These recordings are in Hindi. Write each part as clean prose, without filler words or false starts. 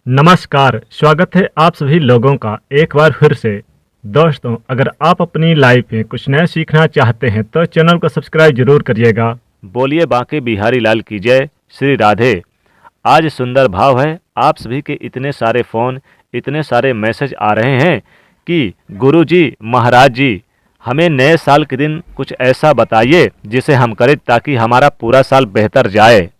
नमस्कार, स्वागत है आप सभी लोगों का एक बार फिर से। दोस्तों, अगर आप अपनी लाइफ में कुछ नया सीखना चाहते हैं तो चैनल को सब्सक्राइब जरूर करिएगा। बोलिए बांके बिहारी लाल की जय। श्री राधे। आज सुंदर भाव है। आप सभी के इतने सारे फ़ोन, इतने सारे मैसेज आ रहे हैं कि गुरुजी, महाराज जी, हमें नए साल के दिन कुछ ऐसा बताइए जिसे हम करें ताकि हमारा पूरा साल बेहतर जाए।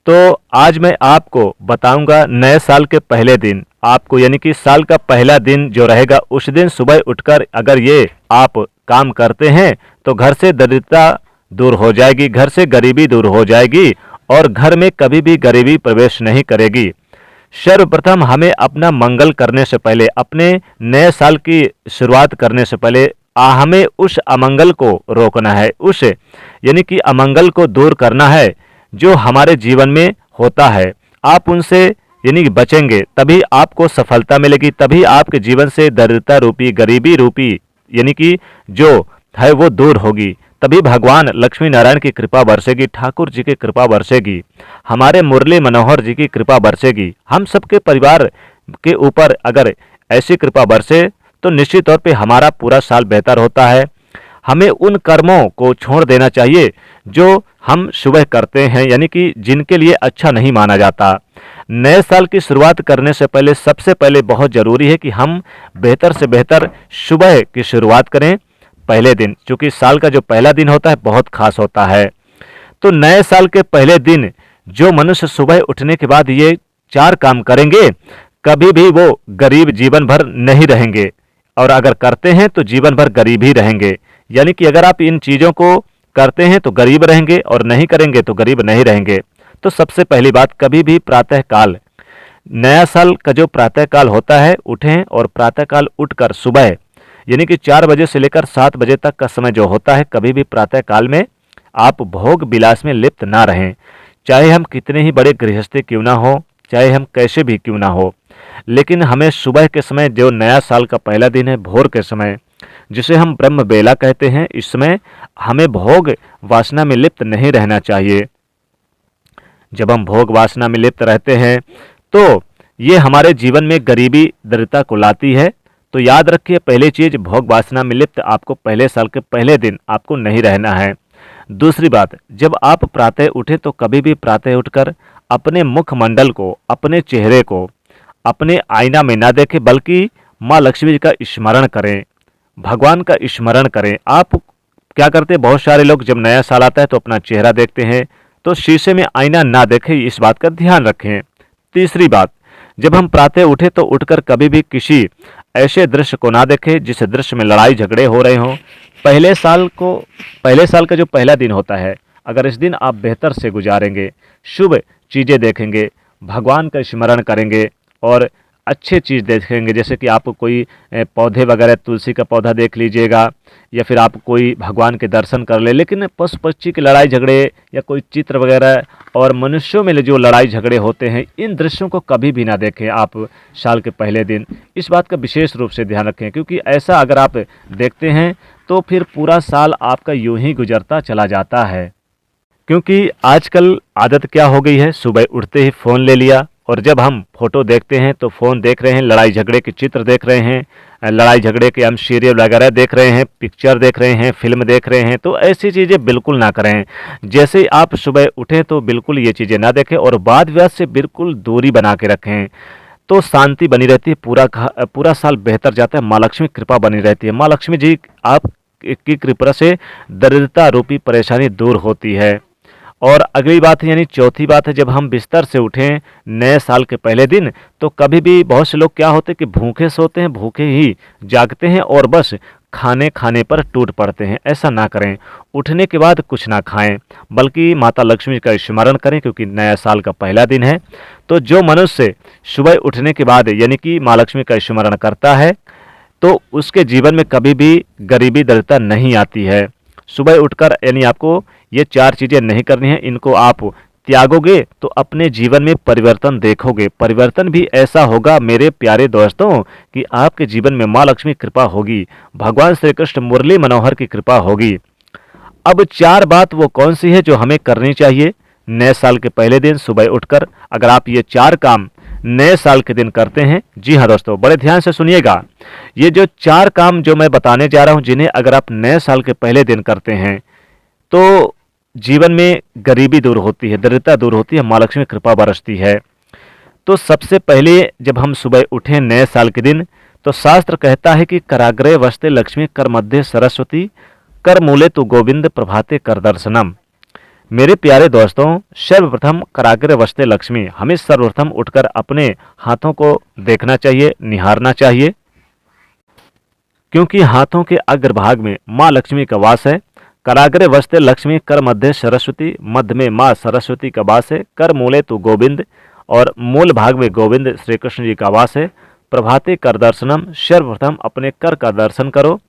तो आज मैं आपको बताऊंगा नए साल के पहले दिन आपको, यानी कि साल का पहला दिन जो रहेगा उस दिन सुबह उठकर अगर ये आप काम करते हैं तो घर से दरिद्रता दूर हो जाएगी, घर से गरीबी दूर हो जाएगी और घर में कभी भी गरीबी प्रवेश नहीं करेगी। सर्वप्रथम हमें अपना मंगल करने से पहले, अपने नए साल की शुरुआत करने से पहले हमें उस अमंगल को रोकना है, उस यानी कि अमंगल को दूर करना है जो हमारे जीवन में होता है। आप उनसे यानी कि बचेंगे तभी आपको सफलता मिलेगी, तभी आपके जीवन से दरिद्रता रूपी, गरीबी रूपी यानी कि जो है वो दूर होगी, तभी भगवान लक्ष्मी नारायण की कृपा बरसेगी, ठाकुर जी की कृपा बरसेगी, हमारे मुरली मनोहर जी की कृपा बरसेगी। हम सबके परिवार के ऊपर अगर ऐसी कृपा बरसे तो निश्चित तौर पे हमारा पूरा साल बेहतर होता है। हमें उन कर्मों को छोड़ देना चाहिए जो हम सुबह करते हैं, यानी कि जिनके लिए अच्छा नहीं माना जाता। नए साल की शुरुआत करने से पहले सबसे पहले बहुत ज़रूरी है कि हम बेहतर से बेहतर सुबह की शुरुआत करें पहले दिन, क्योंकि साल का जो पहला दिन होता है बहुत खास होता है। तो नए साल के पहले दिन जो मनुष्य सुबह उठने के बाद ये 4 काम करेंगे, कभी भी वो गरीब जीवन भर नहीं रहेंगे, और अगर करते हैं तो जीवन भर गरीब ही रहेंगे। यानी कि अगर आप इन चीज़ों को करते हैं तो गरीब रहेंगे और नहीं करेंगे तो गरीब नहीं रहेंगे। तो सबसे पहली बात, कभी भी प्रातःकाल, नया साल का जो प्रातःकाल होता है, उठें और प्रातःकाल उठकर सुबह यानी कि 4 बजे से लेकर 7 बजे तक का समय जो होता है, कभी भी प्रातःकाल में आप भोग विलास में लिप्त ना रहें। चाहे हम कितने ही बड़े गृहस्थी क्यों ना हो, चाहे हम कैसे भी क्यों ना हो, लेकिन हमें सुबह के समय, जो नया साल का पहला दिन है, भोर के समय, जिसे हम ब्रह्म बेला कहते हैं, इस समय हमें भोग वासना में लिप्त नहीं रहना चाहिए। जब हम भोग वासना में लिप्त रहते हैं तो ये हमारे जीवन में गरीबी, दरिद्रता को लाती है। तो याद रखिए, पहली चीज, भोग वासना में लिप्त आपको पहले साल के पहले दिन आपको नहीं रहना है। दूसरी बात, जब आप प्रातः उठे तो कभी भी प्रातः उठकर अपने मुखमंडल को, अपने चेहरे को अपने आईना में ना देखें, बल्कि माँ लक्ष्मी जी का स्मरण करें, भगवान का स्मरण करें। आप क्या करते हैं, बहुत सारे लोग जब नया साल आता है तो अपना चेहरा देखते हैं, तो शीशे में आईना ना देखें, इस बात का ध्यान रखें। तीसरी बात, जब हम प्रातः उठे तो उठकर कभी भी किसी ऐसे दृश्य को ना देखें जिस दृश्य में लड़ाई झगड़े हो रहे हों। पहले साल का जो पहला दिन होता है, अगर इस दिन आप बेहतर से गुजारेंगे, शुभ चीज़ें देखेंगे, भगवान का स्मरण करेंगे और अच्छे चीज़ देखेंगे, जैसे कि आप कोई पौधे वगैरह, तुलसी का पौधा देख लीजिएगा, या फिर आप कोई भगवान के दर्शन कर ले। लेकिन पशु पक्षी की लड़ाई झगड़े या कोई चित्र वगैरह और मनुष्यों में जो लड़ाई झगड़े होते हैं, इन दृश्यों को कभी भी ना देखें आप साल के पहले दिन। इस बात का विशेष रूप से ध्यान रखें, क्योंकि ऐसा अगर आप देखते हैं तो फिर पूरा साल आपका यूं ही गुजरता चला जाता है। क्योंकि आजकल आदत क्या हो गई है, सुबह उठते ही फ़ोन ले लिया, और जब हम फोटो देखते हैं तो फ़ोन देख रहे हैं, लड़ाई झगड़े के चित्र देख रहे हैं, लड़ाई झगड़े के हम सीरियल वगैरह देख रहे हैं, पिक्चर देख रहे हैं, फिल्म देख रहे हैं। तो ऐसी चीज़ें बिल्कुल ना करें। जैसे आप सुबह उठें तो बिल्कुल ये चीज़ें ना देखें और वाद विवाद से बिल्कुल दूरी बना के रखें, तो शांति बनी रहती है, पूरा साल बेहतर जाता है, माँ लक्ष्मी कृपा बनी रहती है। माँ लक्ष्मी जी आप की कृपा से दरिद्रता रूपी परेशानी दूर होती है। और अगली बात है, यानी चौथी बात है, जब हम बिस्तर से उठें नए साल के पहले दिन, तो कभी भी बहुत से लोग क्या होते हैं कि भूखे सोते हैं, भूखे ही जागते हैं और बस खाने खाने पर टूट पड़ते हैं। ऐसा ना करें। उठने के बाद कुछ ना खाएं, बल्कि माता लक्ष्मी का स्मरण करें, क्योंकि नया साल का पहला दिन है। तो जो मनुष्य सुबह उठने के बाद यानी कि माँ लक्ष्मी का स्मरण करता है तो उसके जीवन में कभी भी गरीबी, दरिद्रता नहीं आती है। सुबह उठकर यानी आपको ये 4 चीज़ें नहीं करनी है, इनको आप त्यागोगे तो अपने जीवन में परिवर्तन देखोगे। परिवर्तन भी ऐसा होगा मेरे प्यारे दोस्तों कि आपके जीवन में माँ लक्ष्मी कृपा होगी, भगवान श्री कृष्ण मुरली मनोहर की कृपा होगी। अब 4 बात वो कौन सी है जो हमें करनी चाहिए नए साल के पहले दिन सुबह उठकर? अगर आप ये 4 काम नए साल के दिन करते हैं। जी हाँ दोस्तों, बड़े ध्यान से सुनिएगा। ये जो 4 काम जो मैं बताने जा रहा हूं, जिन्हें अगर आप नए साल के पहले दिन करते हैं तो जीवन में गरीबी दूर होती है, दरिद्रता दूर होती है, माँ लक्ष्मी कृपा बरसती है। तो सबसे पहले जब हम सुबह उठें नए साल के दिन, तो शास्त्र कहता है कि कराग्रे वसते लक्ष्मी, कर मध्य सरस्वती, कर मूले तु गोविंद, प्रभाते कर दर्शनम। मेरे प्यारे दोस्तों, सर्वप्रथम कराग्रे वसते लक्ष्मी, हमें सर्वप्रथम उठकर अपने हाथों को देखना चाहिए, निहारना चाहिए, क्योंकि हाथों के अग्रभाग में माँ लक्ष्मी का वास है। कराग्रे वसते लक्ष्मी, कर मध्य सरस्वती, मध्य में माँ सरस्वती का वास है। कर मूले तु गोविंद, और मूल भाग में गोविंद श्री कृष्ण जी का वास है। प्रभाते कर दर्शनम, सर्वप्रथम अपने कर का दर्शन करो।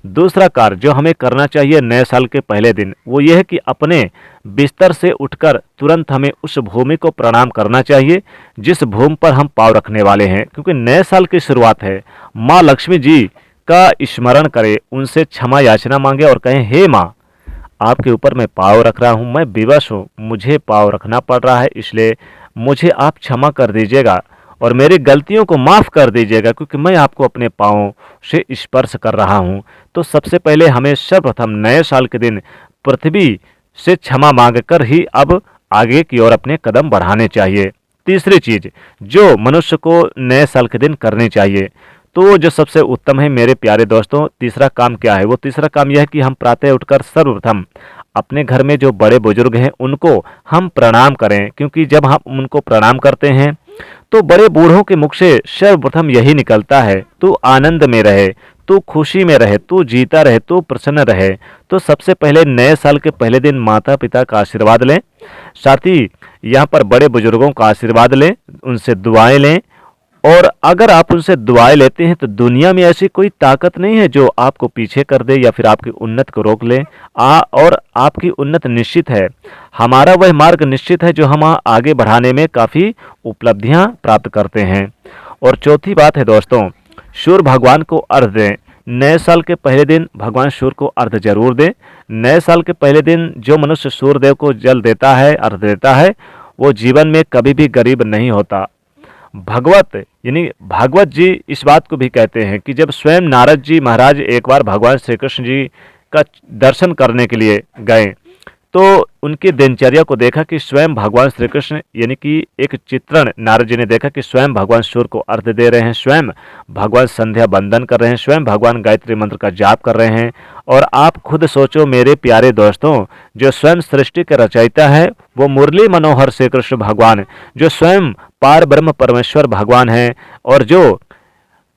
दूसरा कार्य जो हमें करना चाहिए नए साल के पहले दिन, वो ये है कि अपने बिस्तर से उठकर तुरंत हमें उस भूमि को प्रणाम करना चाहिए जिस भूमि पर हम पाँव रखने वाले हैं, क्योंकि नए साल की शुरुआत है। माँ लक्ष्मी जी का स्मरण करें, उनसे क्षमा याचना मांगे और कहें, हे माँ, आपके ऊपर मैं पाँव रख रहा हूँ, मैं विवश हूँ, मुझे पाँव रखना पड़ रहा है, इसलिए मुझे आप क्षमा कर दीजिएगा और मेरी गलतियों को माफ़ कर दीजिएगा, क्योंकि मैं आपको अपने पाँव से स्पर्श कर रहा हूँ। तो सबसे पहले हमें सर्वप्रथम नए साल के दिन पृथ्वी से क्षमा मांगकर ही अब आगे की ओर अपने कदम बढ़ाने चाहिए। तीसरी चीज़ जो मनुष्य को नए साल के दिन करनी चाहिए, तो जो सबसे उत्तम है मेरे प्यारे दोस्तों, तीसरा काम क्या है? वो तीसरा काम यह है कि हम प्रातः उठकर सर्वप्रथम अपने घर में जो बड़े बुजुर्ग हैं उनको हम प्रणाम करें, क्योंकि जब हम उनको प्रणाम करते हैं तो बड़े बूढ़ों के मुख से सर्वप्रथम यही निकलता है, तू आनंद में रहे, तू खुशी में रहे, तू जीता रहे, तू प्रसन्न रहे। तो सबसे पहले नए साल के पहले दिन माता पिता का आशीर्वाद लें, साथ ही यहाँ पर बड़े बुजुर्गों का आशीर्वाद लें, उनसे दुआएं लें। और अगर आप उनसे दुआएं लेते हैं तो दुनिया में ऐसी कोई ताकत नहीं है जो आपको पीछे कर दे या फिर आपकी उन्नति को रोक ले। और आपकी उन्नति निश्चित है, हमारा वह मार्ग निश्चित है जो हम आगे बढ़ाने में काफ़ी उपलब्धियां प्राप्त करते हैं। और चौथी बात है दोस्तों, सूर्य भगवान को अर्घ दें। नए साल के पहले दिन भगवान सूर्य को अर्घ जरूर दें। नए साल के पहले दिन जो मनुष्य सूर्यदेव को जल देता है, अर्घ देता है, वो जीवन में कभी भी गरीब नहीं होता। भागवत जी इस बात को भी कहते हैं कि जब स्वयं नारद जी महाराज एक बार भगवान श्री कृष्ण जी का दर्शन करने के लिए गए तो उनकी दिनचर्या को देखा कि स्वयं भगवान श्री कृष्ण, यानी कि एक चित्रण नारद जी ने देखा कि स्वयं भगवान सूर्य को अर्घ्य दे रहे हैं, स्वयं भगवान संध्या बंदन कर रहे हैं, स्वयं भगवान गायत्री मंत्र का जाप कर रहे हैं। और आप खुद सोचो मेरे प्यारे दोस्तों, जो स्वयं सृष्टि के रचयिता है वो मुरली मनोहर श्री कृष्ण भगवान, जो स्वयं पार ब्रह्म परमेश्वर भगवान हैं, और जो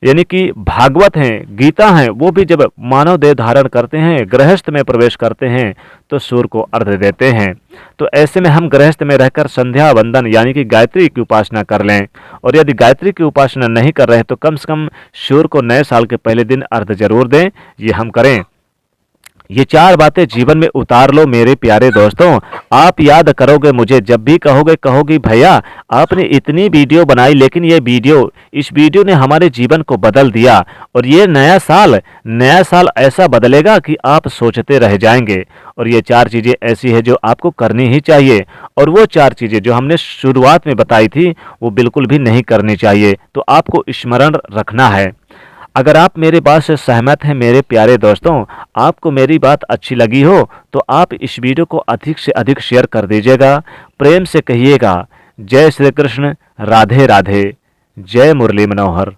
यानी कि भागवत हैं, गीता हैं, वो भी जब मानव देह धारण करते हैं, गृहस्थ में प्रवेश करते हैं तो सूर्य को अर्घ्य देते हैं। तो ऐसे में हम गृहस्थ में रहकर संध्या वंदन यानी कि गायत्री की उपासना कर लें, और यदि गायत्री की उपासना नहीं कर रहे तो कम से कम सूर्य को नए साल के पहले दिन अर्घ्य जरूर दें। ये हम करें। ये 4 बातें जीवन में उतार लो मेरे प्यारे दोस्तों। आप याद करोगे मुझे जब भी कहोगी भैया आपने इतनी वीडियो बनाई, लेकिन इस वीडियो ने हमारे जीवन को बदल दिया। और ये नया साल ऐसा बदलेगा कि आप सोचते रह जाएंगे। और ये 4 चीज़ें ऐसी है जो आपको करनी ही चाहिए, और वो 4 चीज़ें जो हमने शुरुआत में बताई थी वो बिल्कुल भी नहीं करनी चाहिए। तो आपको स्मरण रखना है। अगर आप मेरे बात से सहमत हैं मेरे प्यारे दोस्तों, आपको मेरी बात अच्छी लगी हो तो आप इस वीडियो को अधिक से अधिक शेयर कर दीजिएगा। प्रेम से कहिएगा जय श्री कृष्ण, राधे राधे, जय मुरली मनोहर।